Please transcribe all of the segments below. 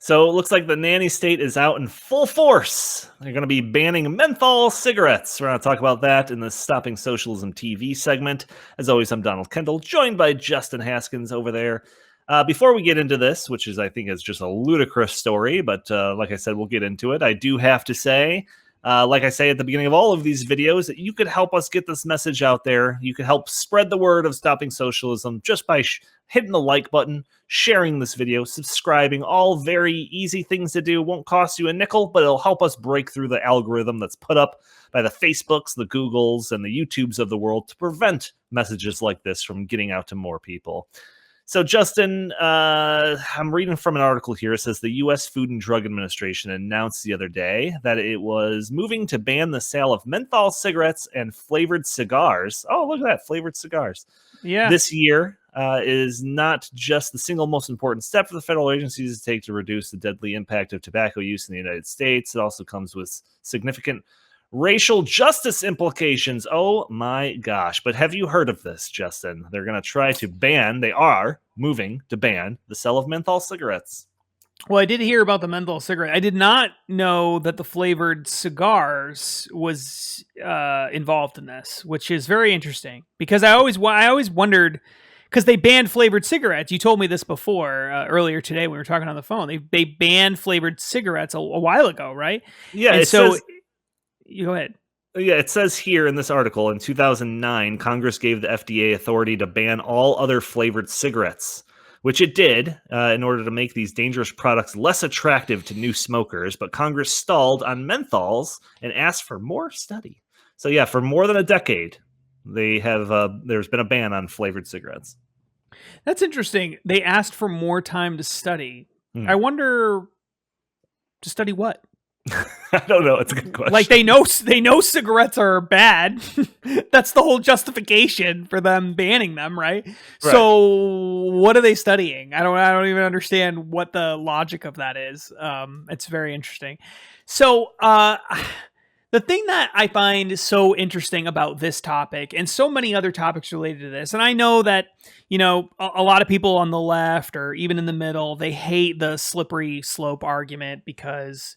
So it looks like the nanny state is out in full force. They're going to be banning menthol cigarettes. We're going to talk about that in the Stopping Socialism TV segment. As always, I'm Donald Kendal, joined by Justin Haskins over there. Before we get into this, which I think is just a ludicrous story, but like I said, we'll get into it. I do have to say, like I say at the beginning of all of these videos, that you could help us get this message out there. You could help spread the word of Stopping Socialism just by hitting the like button, sharing this video, subscribing, all very easy things to do. Won't cost you a nickel, but it'll help us break through the algorithm that's put up by the Facebooks, the Googles, and the YouTubes of the world to prevent messages like this from getting out to more people. So, Justin, I'm reading from an article here. It says the U.S. Food and Drug Administration announced the other day that it was moving to ban the sale of menthol cigarettes and flavored cigars. Oh, look at that, flavored cigars. Yeah. This year is not just the single most important step for the federal agencies to take to reduce the deadly impact of tobacco use in the United States. It also comes with significant racial justice implications. Oh my gosh. But have you heard of this, Justin? They're going to try to they are moving to ban the sale of menthol cigarettes. Well, I did hear about the menthol cigarette. I did not know that the flavored cigars was involved in this, which is very interesting because I always wondered, because they banned flavored cigarettes. You told me this before earlier today when we were talking on the phone. They banned flavored cigarettes a while ago, right? Yeah. And so you go ahead. Yeah, it says here in this article, in 2009, Congress gave the FDA authority to ban all other flavored cigarettes, which it did in order to make these dangerous products less attractive to new smokers. But Congress stalled on menthols and asked for more study. So yeah, for more than a decade, there's been a ban on flavored cigarettes. That's interesting. They asked for more time to study. I wonder, to study what? I don't know. It's a good question. Like they know cigarettes are bad. That's the whole justification for them banning them, right? So what are they studying? I don't even understand what the logic of that is. It's very interesting. So the thing that I find so interesting about this topic and so many other topics related to this, and I know that, a lot of people on the left or even in the middle, they hate the slippery slope argument because,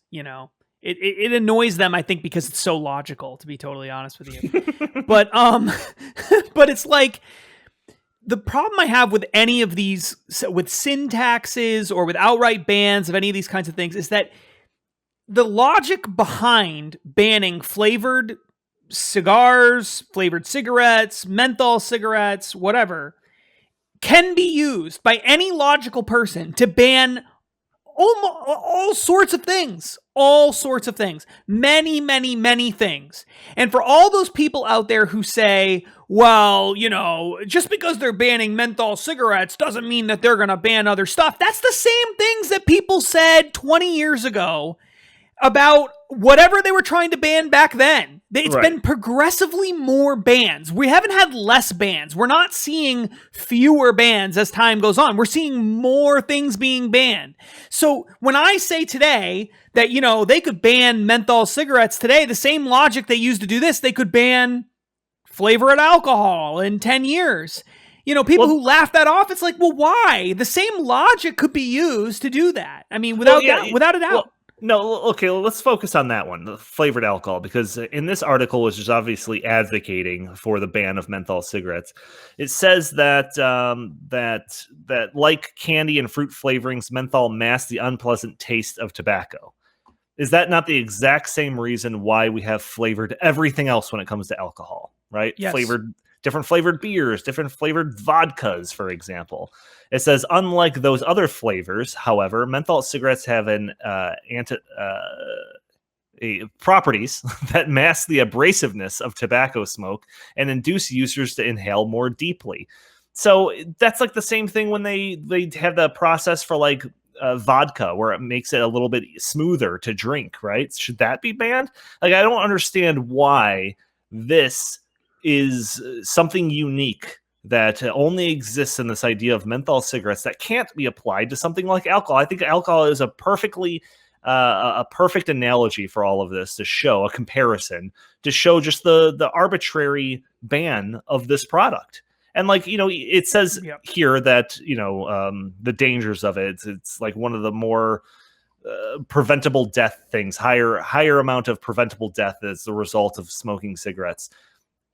it annoys them, I think, because it's so logical, to be totally honest with you. But it's like, the problem I have with any of these, with sin taxes or with outright bans of any of these kinds of things, is that the logic behind banning flavored cigars, flavored cigarettes, menthol cigarettes, whatever, can be used by any logical person to ban all sorts of things. Many, many, many things. And for all those people out there who say, well, just because they're banning menthol cigarettes doesn't mean that they're going to ban other stuff. That's the same things that people said 20 years ago about whatever they were trying to ban back then. It's been progressively more bans. We haven't had less bans. We're not seeing fewer bans as time goes on. We're seeing more things being banned. So when I say today that, they could ban menthol cigarettes today, the same logic they used to do this, they could ban flavored alcohol in 10 years. People who laugh that off, it's like, well, why? The same logic could be used to do that. I mean, without a doubt. No, okay, let's focus on that one, the flavored alcohol, because in this article, which is obviously advocating for the ban of menthol cigarettes, it says that that like candy and fruit flavorings, menthol masks the unpleasant taste of tobacco. Is that not the exact same reason why we have flavored everything else when it comes to alcohol, right? Yes. Different flavored beers, different flavored vodkas, for example. It says, unlike those other flavors, however, menthol cigarettes have properties that mask the abrasiveness of tobacco smoke and induce users to inhale more deeply. So that's like the same thing when they have the process for like vodka, where it makes it a little bit smoother to drink, right? Should that be banned? Like, I don't understand why this is something unique that only exists in this idea of menthol cigarettes that can't be applied to something like alcohol. I think alcohol is a perfect analogy for all of this, to show a comparison, to show just the arbitrary ban of this product. And like, it says here that, the dangers of it, it's like one of the more preventable death things, higher amount of preventable death as a result of smoking cigarettes.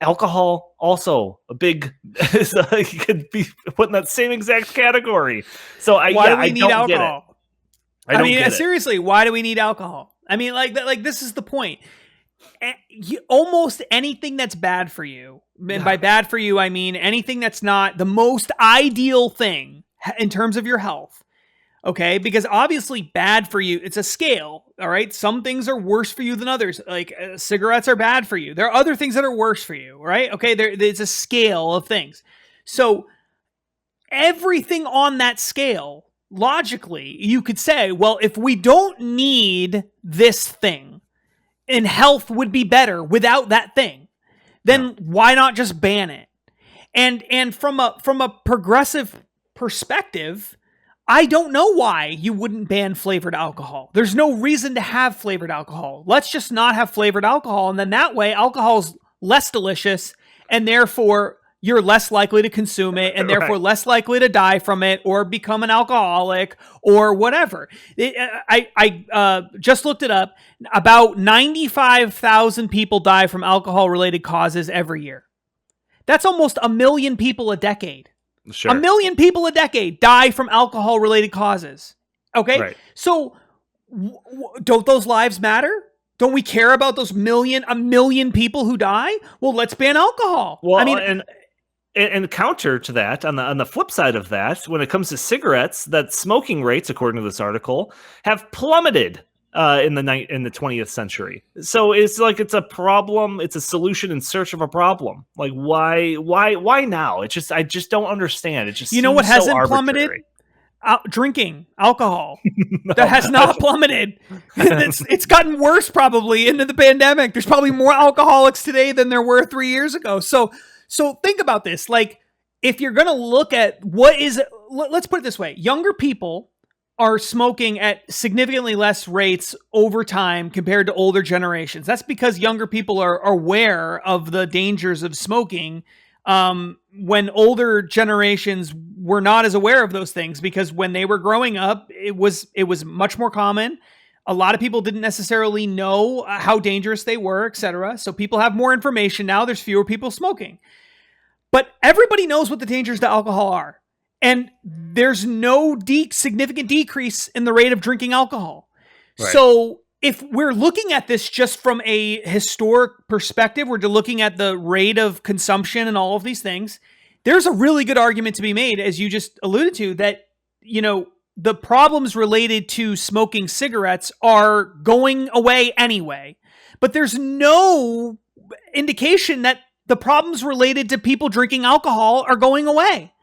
Alcohol also a big you could be put in that same exact category. So why do we need alcohol? I mean, seriously, why do we need alcohol? I mean, like this is the point. Almost anything that's bad for you, and by bad for you, I mean anything that's not the most ideal thing in terms of your health. Okay, because obviously bad for you, it's a scale, all right? Some things are worse for you than others. Like cigarettes are bad for you. There are other things that are worse for you, right? Okay, there's a scale of things. So everything on that scale, logically, you could say, well, if we don't need this thing and health would be better without that thing, then why not just ban it? And from a progressive perspective, I don't know why you wouldn't ban flavored alcohol. There's no reason to have flavored alcohol. Let's just not have flavored alcohol. And then that way alcohol's less delicious and therefore you're less likely to consume it and therefore less likely to die from it or become an alcoholic or whatever. I just looked it up. About 95,000 people die from alcohol-related causes every year. That's almost 1 million people a decade. Sure. 1 million people a decade die from alcohol-related causes. Okay? Right. So don't those lives matter? Don't we care about those 1 million people who die? Well, let's ban alcohol. Well, I mean, and counter to that, on the flip side of that, when it comes to cigarettes, that smoking rates, according to this article, have plummeted in the 20th century. So it's like it's a problem. It's a solution in search of a problem. Like why now? I just don't understand. It just what hasn't plummeted? Drinking alcohol. That has not plummeted. It's gotten worse probably into the pandemic. There's probably more alcoholics today than there were 3 years ago. So think about this. Like if you're going to look at let's put it this way. Younger people are smoking at significantly less rates over time compared to older generations. That's because younger people are aware of the dangers of smoking when older generations were not as aware of those things, because when they were growing up, it was much more common. A lot of people didn't necessarily know how dangerous they were, etc. So people have more information now. There's fewer people smoking. But everybody knows what the dangers to alcohol are. And there's no significant decrease in the rate of drinking alcohol. Right. So if we're looking at this just from a historic perspective, we're looking at the rate of consumption and all of these things, there's a really good argument to be made, as you just alluded to, that, the problems related to smoking cigarettes are going away anyway. But there's no indication that the problems related to people drinking alcohol are going away.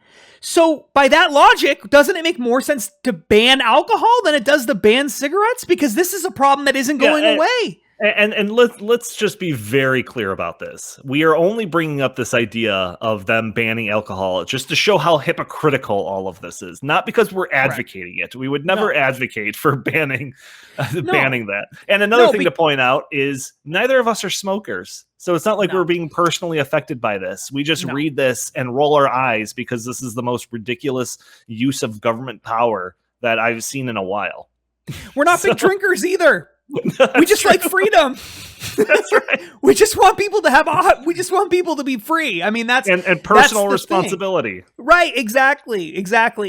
So by that logic, doesn't it make more sense to ban alcohol than it does to ban cigarettes? Because this is a problem that isn't going away. And let's just be very clear about this. We are only bringing up this idea of them banning alcohol just to show how hypocritical all of this is. Not because we're advocating it. We would never advocate for banning that. And another thing to point out is neither of us are smokers. So it's not like we're being personally affected by this. We just read this and roll our eyes because this is the most ridiculous use of government power that I've seen in a while. We're not big drinkers either. We just like freedom. That's right. We just want people to we just want people to be free. I mean, that's and personal responsibility. Right, exactly.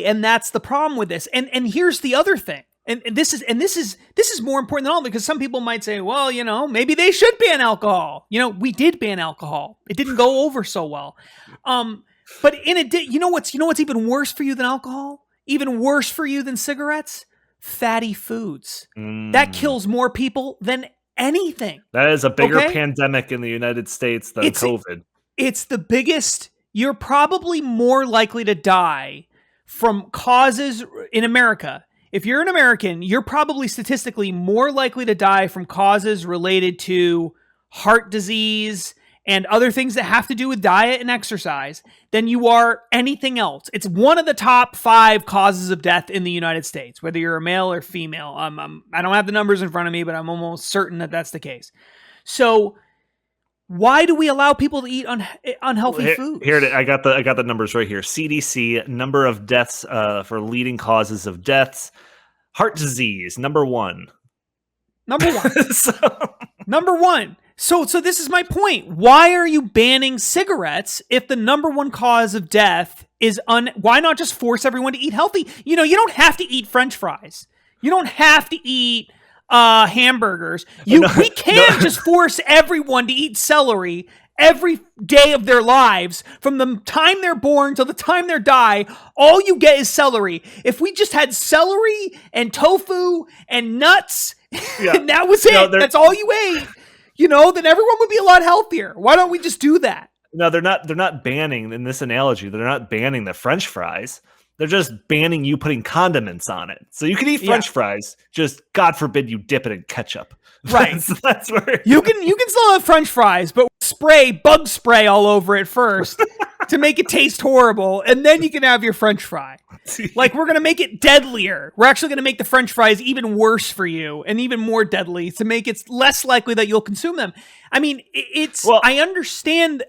And that's the problem with this. And here's the other thing. And this is more important than all, because some people might say, well, maybe they should ban alcohol. We did ban alcohol. It didn't go over so well. But you know what's even worse for you than alcohol? Even worse for you than cigarettes? Fatty foods. That kills more people than anything. That is a bigger pandemic in the United States than COVID. It's the biggest. You're probably more likely to die from causes in America. If you're an American, you're probably statistically more likely to die from causes related to heart disease and other things that have to do with diet and exercise than you are anything else. It's one of the top 5 causes of death in the United States, whether you're a male or female. I don't have the numbers in front of me, but I'm almost certain that that's the case. So why do we allow people to eat unhealthy foods? Here, I got the numbers right here. CDC, number of deaths for leading causes of deaths: Heart disease, number one. Number one. So, Number one. So this is my point. Why are you banning cigarettes if the number one cause of death is why not just force everyone to eat healthy? You know, you don't have to eat French fries. You don't have to eat hamburgers. We can just force everyone to eat celery every day of their lives, from the time they're born till the time they die. All you get is celery. If we just had celery and tofu and nuts, and that was it, that's all you ate, you know, then everyone would be a lot healthier. Why don't we just do that? No, they're not banning, in this analogy, they're not banning the French fries. They're just banning you putting condiments on it. So you can eat French fries, just God forbid you dip it in ketchup. Right. That's where you can still have French fries, but bug spray all over it first to make it taste horrible, and then you can have your French fry. Like, we're gonna make it deadlier. We're actually gonna make the French fries even worse for you and even more deadly to make it less likely that you'll consume them. I mean, I understand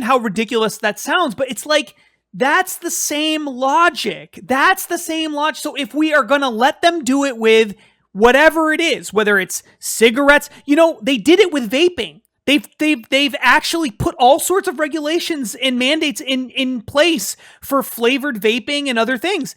how ridiculous that sounds, but it's like, that's the same logic. So if we are going to let them do it with whatever it is, whether it's cigarettes, you know, they did it with vaping. They've actually put all sorts of regulations and mandates in place for flavored vaping and other things.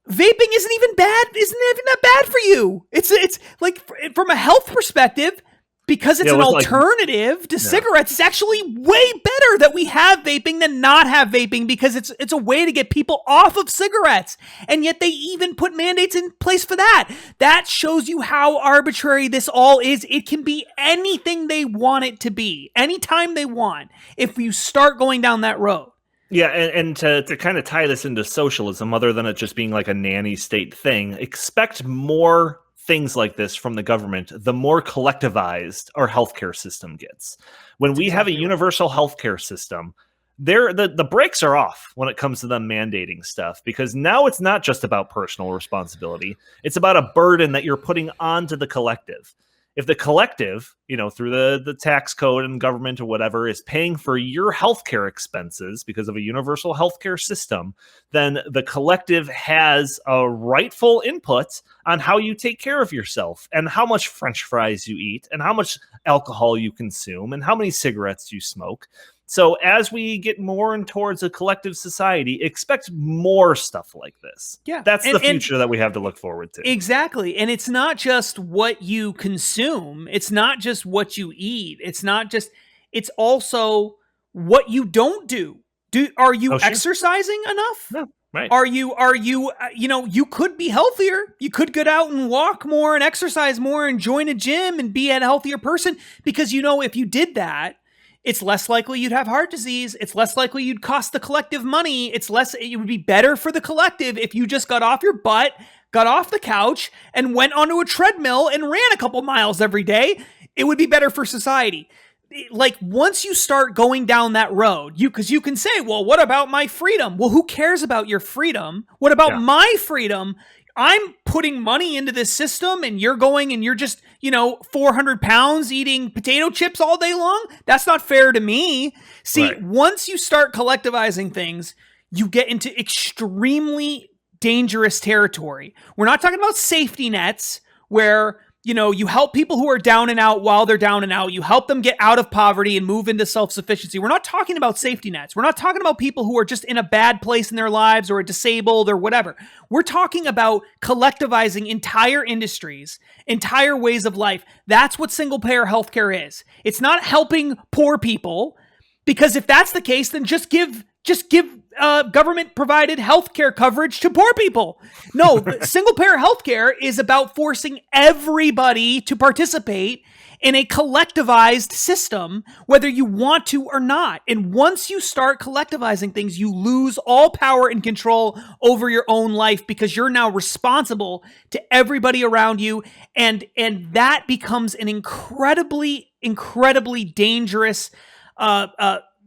Vaping isn't even that bad for you. It's like, from a health perspective, because it's an alternative to cigarettes, it's actually way better that we have vaping than not have vaping, because it's a way to get people off of cigarettes. And yet they even put mandates in place for that. That shows you how arbitrary this all is. It can be anything they want it to be, anytime they want, if you start going down that road. Yeah, and to kind of tie this into socialism, other than it just being like a nanny state thing, expect more things like this from the government, the more collectivized our healthcare system gets. When we have a universal healthcare system, the brakes are off when it comes to them mandating stuff, because now it's not just about personal responsibility. It's about a burden that you're putting onto the collective. If the collective, you know, through the tax code and government or whatever, is paying for your healthcare expenses because of a universal healthcare system, then the collective has a rightful input on how you take care of yourself, and how much French fries you eat, and how much alcohol you consume, and how many cigarettes you smoke. So as we get more and towards a collective society, expect more stuff like this. Yeah, that's the future that we have to look forward to. Exactly. And it's not just what you consume. It's not just what you eat. It's also what you don't do. Are you exercising enough? No. Right. Are you, you know, you could be healthier. You could get out and walk more and exercise more and join a gym and be a healthier person, because, you know, if you did that, it's less likely you'd have heart disease. It's less likely you'd cost the collective money. It would be better for the collective if you just got off your butt, got off the couch, and went onto a treadmill and ran a couple miles every day. It would be better for society. Like, once you start going down that road, because you can say, well, what about my freedom? Well, who cares about your freedom? What about my freedom? I'm putting money into this system, and you're going and you're just, 400 pounds eating potato chips all day long. That's not fair to me. See, once you start collectivizing things, you get into extremely dangerous territory. We're not talking about safety nets where, you help people who are down and out while they're down and out. You help them get out of poverty and move into self-sufficiency. We're not talking about safety nets. We're not talking about people who are just in a bad place in their lives or disabled or whatever. We're talking about collectivizing entire industries, entire ways of life. That's what single-payer healthcare is. It's not helping poor people, because if that's the case, then just give government-provided healthcare coverage to poor people. No, single-payer healthcare is about forcing everybody to participate in a collectivized system, whether you want to or not. And once you start collectivizing things, you lose all power and control over your own life, because you're now responsible to everybody around you. And that becomes an incredibly, incredibly dangerous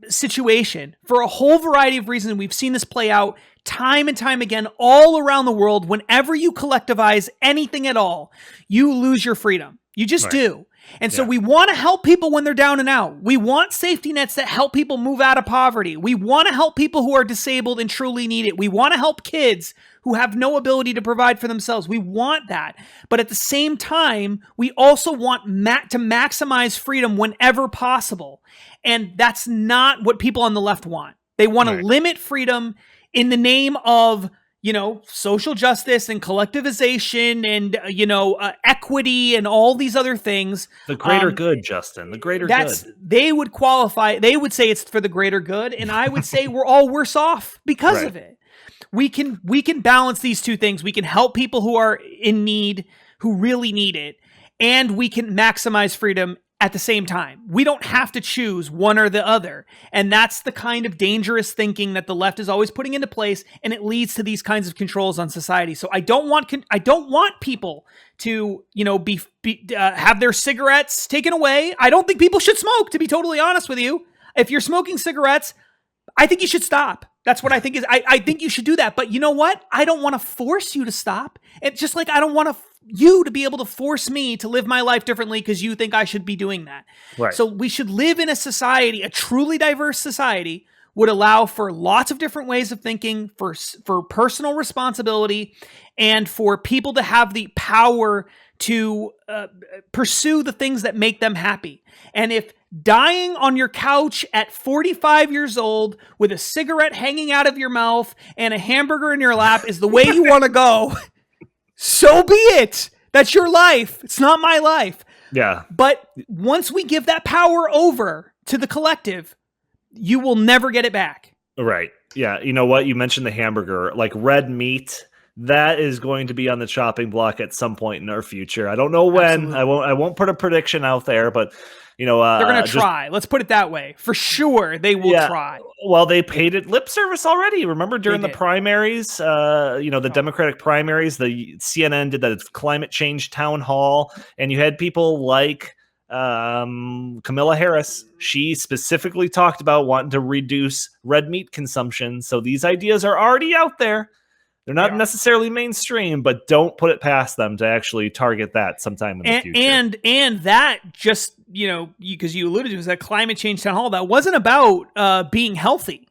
situation for a whole variety of reasons. We've seen this play out time and time again all around the world. Whenever you collectivize anything at all, you lose your freedom. You just do. And so we want to help people when they're down and out. We want safety nets that help people move out of poverty. We want to help people who are disabled and truly need it. We want to help kids who have no ability to provide for themselves. We want that. But at the same time, we also want to maximize freedom whenever possible. And that's not what people on the left want. They want to limit freedom in the name of, social justice and collectivization and, equity and all these other things. The greater good, Justin, the greater good. They would qualify. They would say it's for the greater good. And I would say we're all worse off because of it. We can balance these two things. We can help people who are in need, who really need it. And we can maximize freedom at the same time. We don't have to choose one or the other. And that's the kind of dangerous thinking that the left is always putting into place, and it leads to these kinds of controls on society. So I don't want people to, have their cigarettes taken away. I don't think people should smoke, to be totally honest with you. If you're smoking cigarettes, I think you should stop. That's what I think is, I think you should do that. But you know what? I don't want to force you to stop. It's just like I don't want you to be able to force me to live my life differently because you think I should be doing that. Right. So we should live in a society, a truly diverse society would allow for lots of different ways of thinking, for personal responsibility, and for people to have the power to pursue the things that make them happy. And if dying on your couch at 45 years old with a cigarette hanging out of your mouth and a hamburger in your lap is the way you want to go, so be it. That's your life. It's not my life. Yeah. But once we give that power over to the collective, you will never get it back. Right. Yeah. You know what? You mentioned the hamburger, like red meat. That is going to be on the chopping block at some point in our future. I don't know when. Absolutely. I won't put a prediction out there, but they're going to try. Let's put it that way. For sure, they will try. Well, they paid it lip service already. Remember during the primaries, the Democratic primaries, the CNN did that climate change town hall, and you had people like Kamala Harris. She specifically talked about wanting to reduce red meat consumption. So these ideas are already out there. They're not necessarily mainstream, but don't put it past them to actually target that sometime in the future. And that just, because you alluded to, is that climate change town hall, that wasn't about being healthy.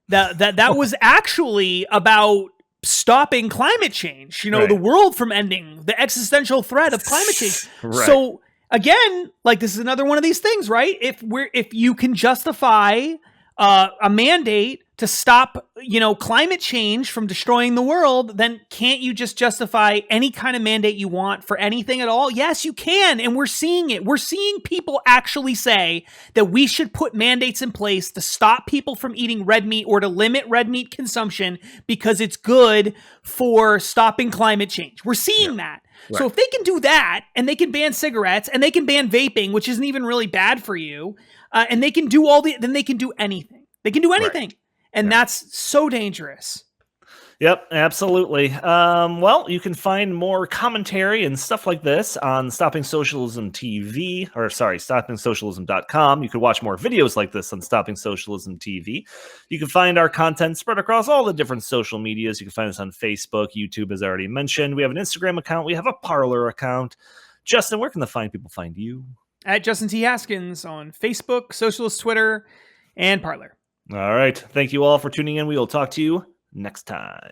That was actually about stopping climate change, the world from ending, the existential threat of climate change. Right. So again, like this is another one of these things, right? If you can justify a mandate to stop, climate change from destroying the world, then can't you just justify any kind of mandate you want for anything at all? Yes, you can. And we're seeing it. We're seeing people actually say that we should put mandates in place to stop people from eating red meat or to limit red meat consumption because it's good for stopping climate change. We're seeing that. Right. So if they can do that, and they can ban cigarettes, and they can ban vaping, which isn't even really bad for you, and they can do then they can do anything. They can do anything. Right. And that's so dangerous. Yep, absolutely. Well, you can find more commentary and stuff like this on Stopping Socialism TV, StoppingSocialism.com. You can watch more videos like this on Stopping Socialism TV. You can find our content spread across all the different social medias. You can find us on Facebook, YouTube, as I already mentioned. We have an Instagram account. We have a Parler account. Justin, where can people find you? At Justin T. Haskins on Facebook, Socialist Twitter, and Parler. All right. Thank you all for tuning in. We will talk to you next time.